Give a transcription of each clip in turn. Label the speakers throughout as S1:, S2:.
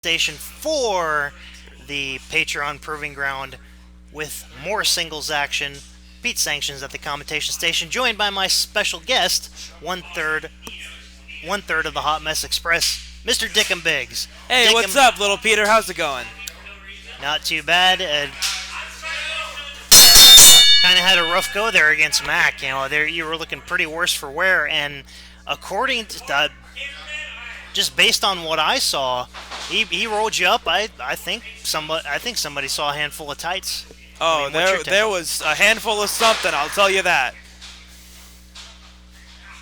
S1: station for the Patreon Proving Ground with more singles action. Pete Sanctions at the commentation station, joined by my special guest, one third of the Hot Mess Express, Mr. Dickum Biggs.
S2: Hey,
S1: Dickum,
S2: what's up, little Peter? How's it going?
S1: Not too bad. Kind of had a rough go there against Mac. There you were looking pretty worse for wear, and according to just based on what I saw, he rolled you up. I think somebody saw a handful of tights.
S2: Oh, there was a handful of something, I'll tell you that.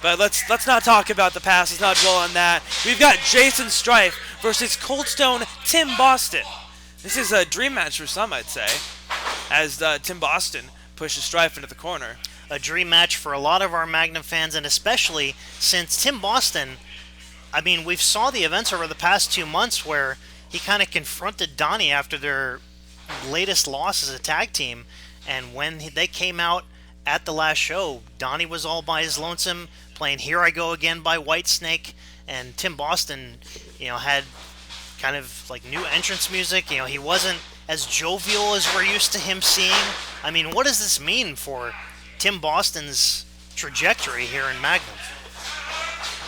S2: But let's not talk about the past. Let's not dwell on that. We've got Jaysin Strife versus Cold Stone Tim Boston. This is a dream match for some, I'd say, as Tim Boston pushes Strife into the corner.
S1: A dream match for a lot of our Magnum fans, and especially since Tim Boston, I mean, we've saw the events over the past 2 months where he kind of confronted Donnie after their latest loss as a tag team, and when they came out at the last show, Donnie was all by his lonesome, playing Here I Go Again by Whitesnake, and Tim Boston, had kind of like new entrance music. He wasn't as jovial as we're used to him seeing. I mean, what does this mean for Tim Boston's trajectory here in Magnum?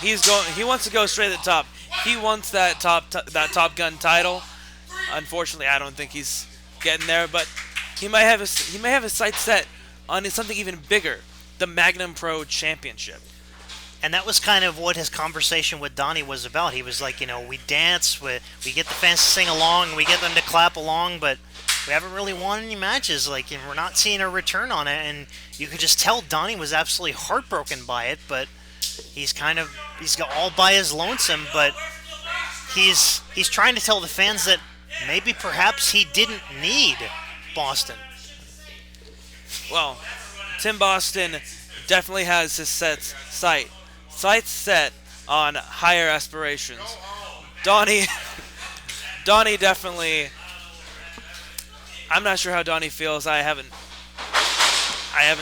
S2: He wants to go straight at the top. He wants that Top Gun title. Unfortunately, I don't think he's getting there, but he might have his sights set on something even bigger, the Magnum Pro Championship.
S1: And that was kind of what his conversation with Donnie was about. He was like, we dance, we get the fans to sing along, we get them to clap along, but we haven't really won any matches, and we're not seeing a return on it. And you could just tell Donnie was absolutely heartbroken by it, but he's got all by his lonesome, but he's trying to tell the fans that maybe perhaps he didn't need Boston.
S2: Well, Tim Boston definitely has his sights set on higher aspirations. Donnie definitely. I'm not sure how Donnie feels. I haven't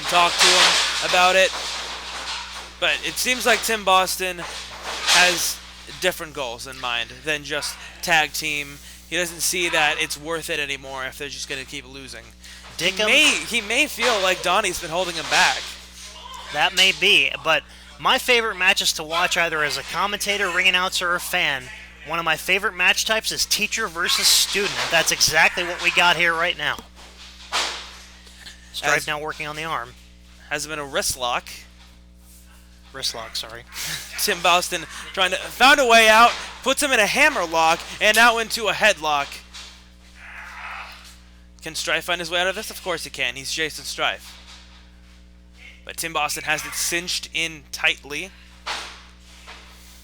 S2: talked to him about it, but it seems like Tim Boston has different goals in mind than just tag team. He doesn't see that it's worth it anymore if they're just going to keep losing. He may feel like Donnie's been holding him back.
S1: That may be, but my favorite matches to watch, either as a commentator, ring announcer, or fan, one of my favorite match types is teacher versus student, and that's exactly what we got here right now. Strife now working on the arm.
S2: Has been a wrist lock.
S1: Wrist lock, sorry.
S2: Tim Boston found a way out, puts him in a hammer lock, and now into a headlock. Can Strife find his way out of this? Of course he can. He's Jaysin Strife. But Tim Boston has it cinched in tightly.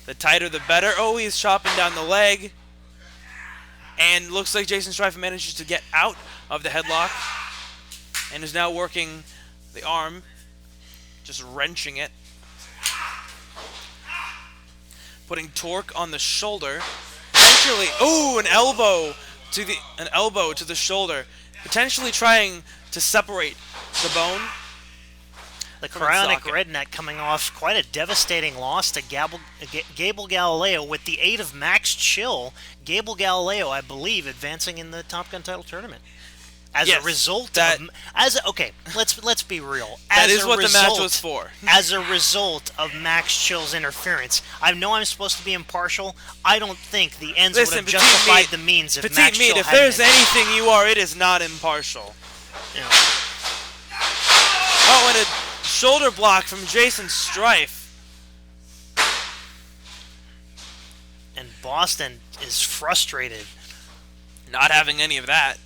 S2: The tighter, the better. Oh, he's chopping down the leg. And looks like Jaysin Strife manages to get out of the headlock and is now working the arm, just wrenching it. Putting torque on the shoulder. Potentially, an elbow to the shoulder. Potentially trying to separate the bone.
S1: The cryonic redneck coming off quite a devastating loss to Gable Galileo with the aid of Max Chill. Gable Galileo, I believe, advancing in the Top Gun title tournament. Let's be real.
S2: That is what the match was for.
S1: As a result of Max Chill's interference, I know I'm supposed to be impartial. I don't think the ends would have justified the means if Max Chill
S2: if there's anything you are, it is not impartial.
S1: Yeah.
S2: Oh, and a shoulder block from Jaysin Strife.
S1: And Boston is frustrated.
S2: Not having any of that.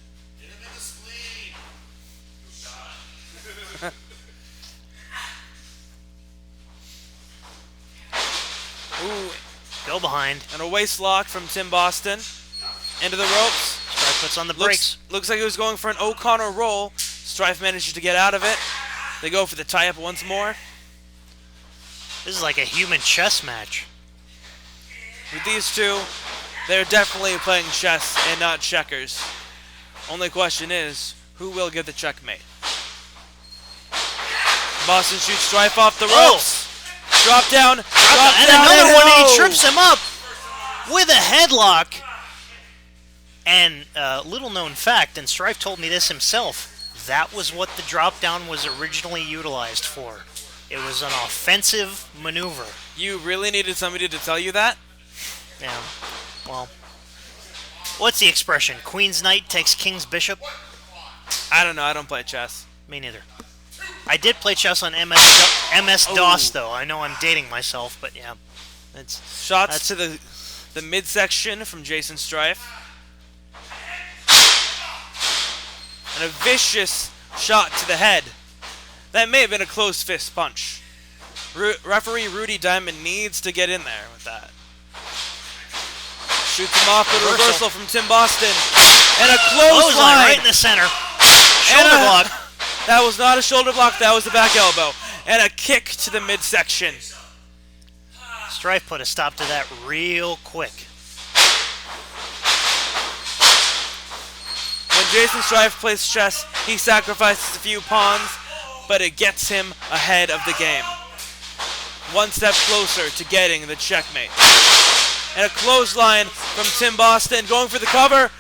S1: Ooh, go behind.
S2: And a waist lock from Tim Boston. Into the ropes.
S1: Strife puts on the brakes.
S2: Looks like he was going for an O'Connor roll. Strife manages to get out of it. They go for the tie-up once more.
S1: This is like a human chess match.
S2: With these two, they're definitely playing chess and not checkers. Only question is, who will get the checkmate? Boston shoots Strife off the ropes. Drop down.
S1: And another one, and he trips him up with a headlock. And little known fact, and Strife told me this himself, that was what the drop down was originally utilized for. It was an offensive maneuver.
S2: You really needed somebody to tell you that?
S1: Yeah. Well, what's the expression? Queen's Knight takes King's Bishop?
S2: I don't know. I don't play chess.
S1: Me neither. I did play chess on MS-DOS, though. I know I'm dating myself, but yeah.
S2: Shots to the midsection from Jaysin Strife. And a vicious shot to the head. That may have been a close fist punch. Referee Rudy Diamond needs to get in there with that. Shoots him off with a reversal from Tim Boston. And a clothesline
S1: right in the center. Shoulder block.
S2: That was not a shoulder block, that was the back elbow. And a kick to the midsection.
S1: Strife put a stop to that real quick.
S2: When Jaysin Strife plays chess, he sacrifices a few pawns, but it gets him ahead of the game. One step closer to getting the checkmate. And a clothesline from Tim Boston, going for the cover,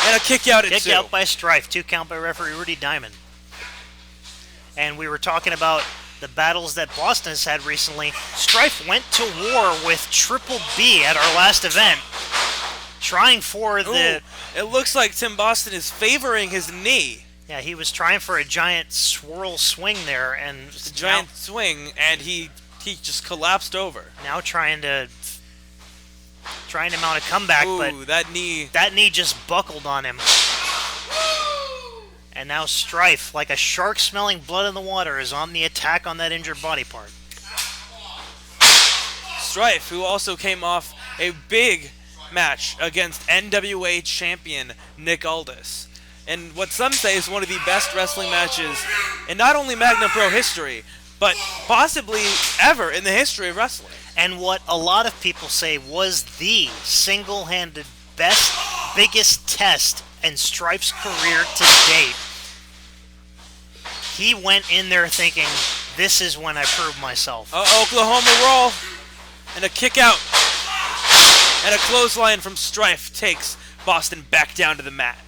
S2: and a kick out at 2.
S1: Kicked out by Strife, 2 count by referee Rudy Diamond. And we were talking about the battles that Boston has had recently. Strife went to war with Triple B at our last event, trying for the...
S2: It looks like Tim Boston is favoring his knee.
S1: Yeah, he was trying for a giant swirl swing there, and...
S2: A giant swing, and he just collapsed over.
S1: Now trying to mount a comeback, but
S2: that knee
S1: just buckled on him. And now Strife, like a shark smelling blood in the water, is on the attack on that injured body part.
S2: Strife, who also came off a big match against NWA champion Nick Aldis, and what some say is one of the best wrestling matches in not only Magnum Pro history, but possibly ever in the history of wrestling.
S1: And what a lot of people say was the single-handed best, biggest test in Strife's career to date. He went in there thinking, this is when I prove myself.
S2: Oklahoma roll, and a kick out, and a clothesline from Strife takes Boston back down to the mat.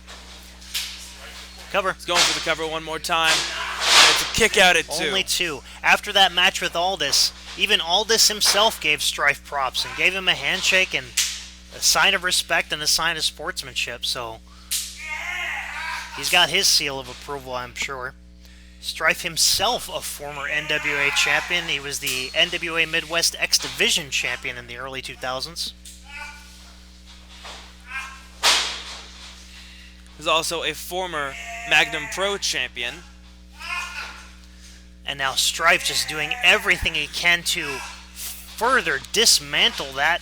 S1: Cover.
S2: He's going for the cover one more time. And it's a kick out at 2.
S1: Only 2. After that match with Aldis, even Aldis himself gave Strife props and gave him a handshake and a sign of respect and a sign of sportsmanship. So he's got his seal of approval, I'm sure. Strife himself, a former NWA champion. He was the NWA Midwest X Division champion in the early 2000s.
S2: He's also a former Magnum Pro champion.
S1: And now Strife just doing everything he can to further dismantle that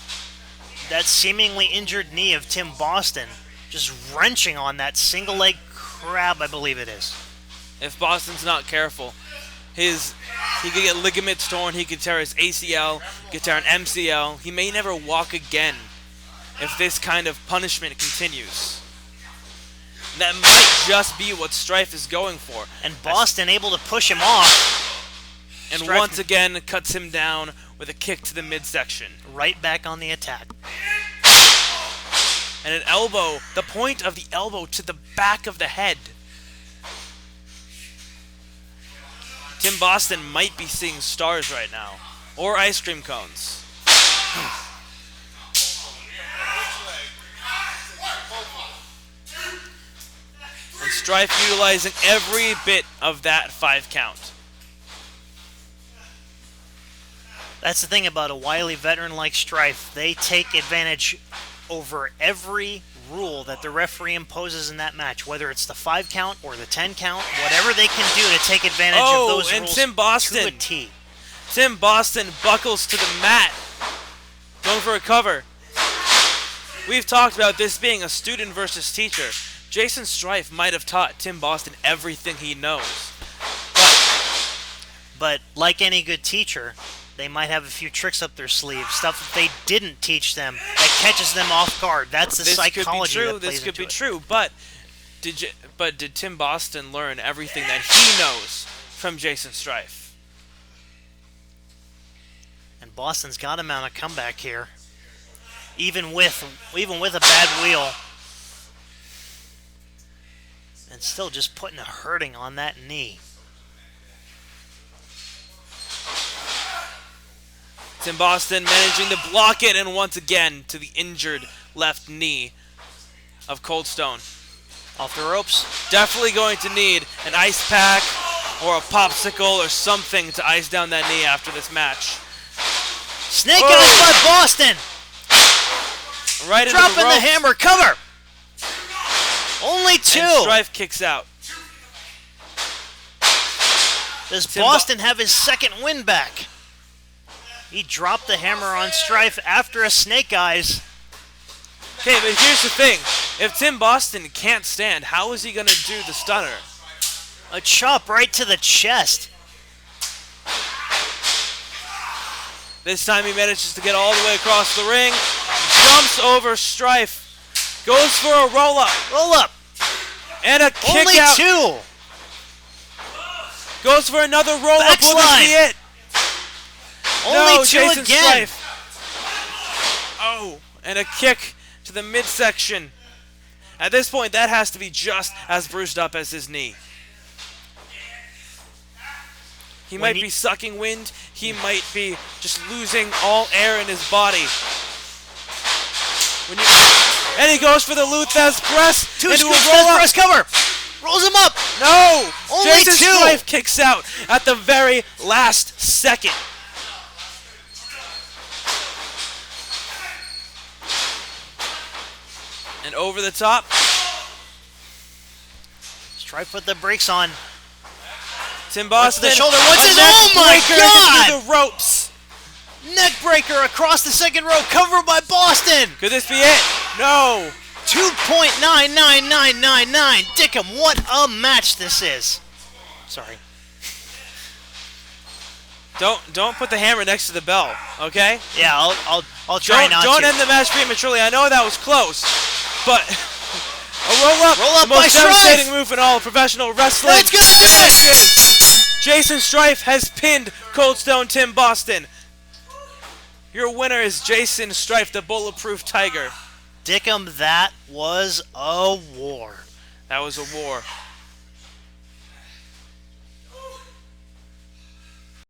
S1: seemingly injured knee of Tim Boston. Just wrenching on that single leg crab, I believe it is.
S2: If Boston's not careful, he could get ligaments torn, he could tear his ACL, he could tear an MCL. He may never walk again if this kind of punishment continues. That might just be what Strife is going for.
S1: And Boston able to push him off.
S2: And Strife once again cuts him down with a kick to the midsection.
S1: Right back on the attack.
S2: And an elbow, the point of the elbow to the back of the head. Tim Boston might be seeing stars right now. Or ice cream cones. And Strife utilizing every bit of that 5 count.
S1: That's the thing about a wily veteran like Strife. They take advantage over every rule that the referee imposes in that match, whether it's the 5 count or the 10 count, whatever they can do to take advantage of those
S2: and
S1: rules
S2: Tim Boston,
S1: to a T.
S2: Tim Boston buckles to the mat, going for a cover. We've talked about this being a student versus teacher. Jaysin Strife might have taught Tim Boston everything he knows.
S1: But like any good teacher, they might have a few tricks up their sleeve, stuff that they didn't teach them that catches them off guard. That's the psychology that plays
S2: This could
S1: into
S2: be
S1: it.
S2: true, but did Tim Boston learn everything that he knows from Jaysin Strife?
S1: And Boston's got to mount a comeback here, even with a bad wheel. And still just putting a hurting on that knee.
S2: Tim Boston managing to block it, and once again to the injured left knee of Cold Stone.
S1: Off the ropes.
S2: Definitely going to need an ice pack or a popsicle or something to ice down that knee after this match.
S1: Snake eyes by Boston.
S2: Right into
S1: Dropping
S2: the ropes.
S1: hammer. Cover. Only 2.
S2: And Strife kicks out.
S1: Does Boston have his second win back? He dropped the hammer on Strife after a snake eyes.
S2: Okay, but here's the thing. If Tim Boston can't stand, how is he going to do the stunner?
S1: A chop right to the chest.
S2: This time he manages to get all the way across the ring. Jumps over Strife. Goes for a roll-up.
S1: Roll up.
S2: And a kick
S1: Only
S2: out.
S1: 2.
S2: Goes for another roll-up. Will this
S1: Backslide.
S2: be it?
S1: Only
S2: No,
S1: 2
S2: Jaysin
S1: again.
S2: Strife. Oh, and a kick to the midsection. At this point, that has to be just as bruised up as his knee. He might be sucking wind. He might be just losing all air in his body. And he goes for the Luthez press.
S1: 2
S2: into a
S1: scoops,
S2: roll-up.
S1: press cover. Rolls him up.
S2: No!
S1: Only
S2: Jaysin
S1: 2.
S2: Strife kicks out at the very last second. And over the top.
S1: Strife put the brakes on.
S2: Tim Boston.
S1: The shoulder. What's his?
S2: A neck
S1: Oh my
S2: breaker
S1: God!
S2: through the ropes.
S1: Neck breaker across the second row. Covered by Boston.
S2: Could this be it? No.
S1: 2.99999. Dickum, what a match this is. Sorry.
S2: Don't put the hammer next to the bell, okay?
S1: Yeah, I'll try not to.
S2: Don't end the match prematurely. I know that was close, but a roll-up,
S1: Roll up
S2: the
S1: by
S2: most
S1: Strife.
S2: devastating move in all of professional wrestling.
S1: Let's go!
S2: Jaysin Strife has pinned Cold Stone Tim Boston. Your winner is Jaysin Strife, the Bulletproof Tiger.
S1: Dickum, that was a war.
S2: That was a war.